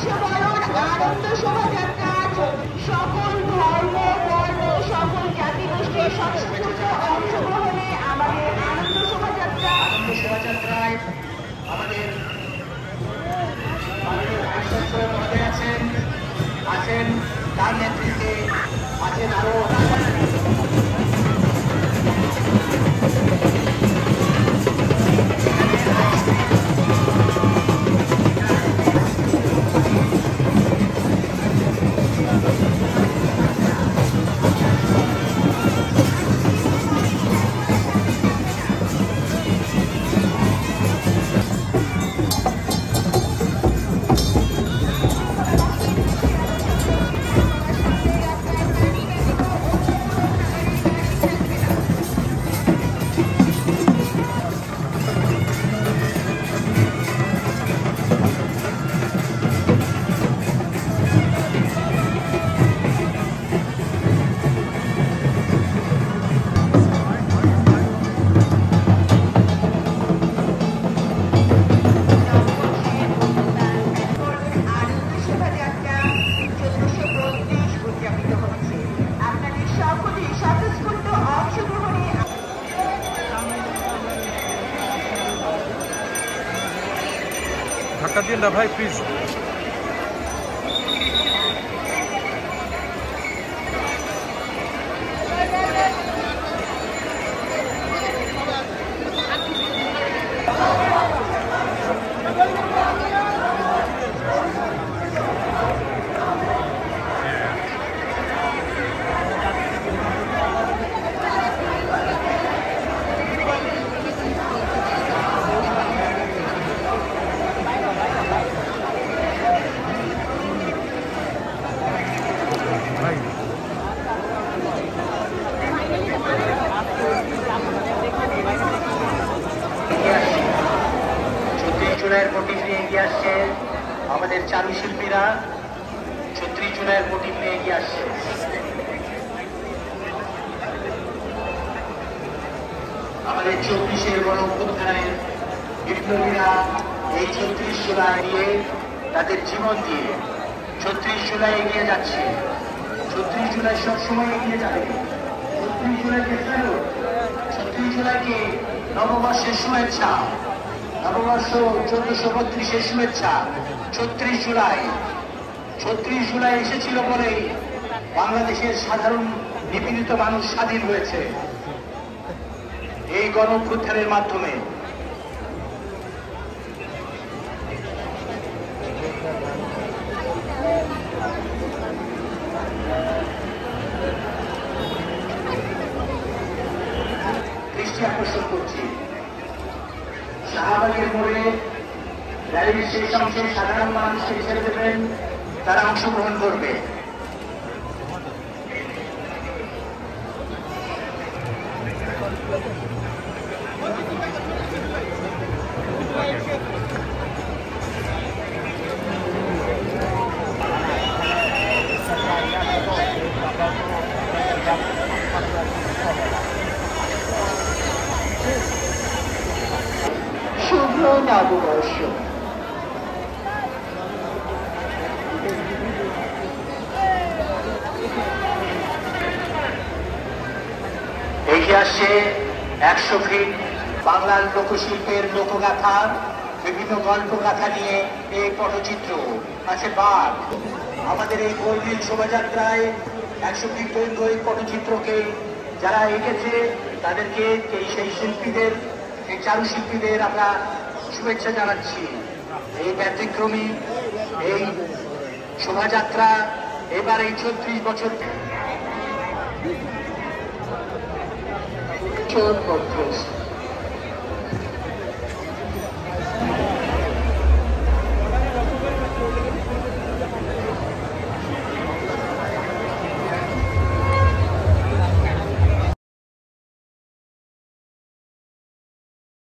বর্ষবরণ আনন্দ শোভাযাত্রা সকল ধর্ম বর্ণ সকল জাতিগোষ্ঠীর স্বতঃস্ফূর্ত অংশগ্রহণে আমাদের আনন্দ শোভাযাত্রায় আমাদের মধ্যে আছেন তার নেতৃত্বে আছেন আরো ধাক্কা দিন না ভাই প্লিজ। মোটিভ নিয়ে এগিয়ে আসছে আমাদের চারুশিল্পীরা, ৩৬ জুলাইয়ের মোটিভ নিয়ে এগিয়ে আসছে। আমাদের ২৪-এর গণ অভ্যুত্থানের বিপ্লবীরা এই ৩৬ জুলাই নিয়ে তাদের জীবন দিয়ে ৩৬ জুলাই এগিয়ে যাচ্ছে। ৩৬ জুলাই সবসময় এগিয়ে যাবে। ৩৬ জুলাইকে স্যালুট। ৩৬ জুলাইকে নববর্ষের শুভেচ্ছা। নববর্ষ ১৪৩২-এর শুভেচ্ছা। ৩৬ জুলাই এসেছিল বলেই বাংলাদেশের সাধারণ নিপীড়িত মানুষ স্বাধীন হয়েছে এই গণ অভ্যুত্থানের মাধ্যমে। দৃষ্টি আকর্ষণ করছি শাহবাগের মোড়ে র্যালির শেষ অংশে সাধারণ মানুষকে ছেড়ে দেবেন, তারা অংশগ্রহণ করবে। শুভ নববর্ষ। এগিয়ে আসছে ১০০ ফিট বাংলার লোকশিল্পের লোকগাথা, বিভিন্ন গল্পগাথা নিয়ে এই পটচিত্র আছে বাঘ। আমাদের এই গোলমিল শোভাযাত্রায় ১০০ ফিট দৈর্ঘ্য এই পটচিত্রকে যারা এঁকেছে তাদেরকে সেই শিল্পীদের, এই চারুশিল্পীদের আমরা শুভেচ্ছা জানাচ্ছি। এই ব্যতিক্রমী এই শোভাযাত্রা এবার এই ৩৬ বছর ৩৪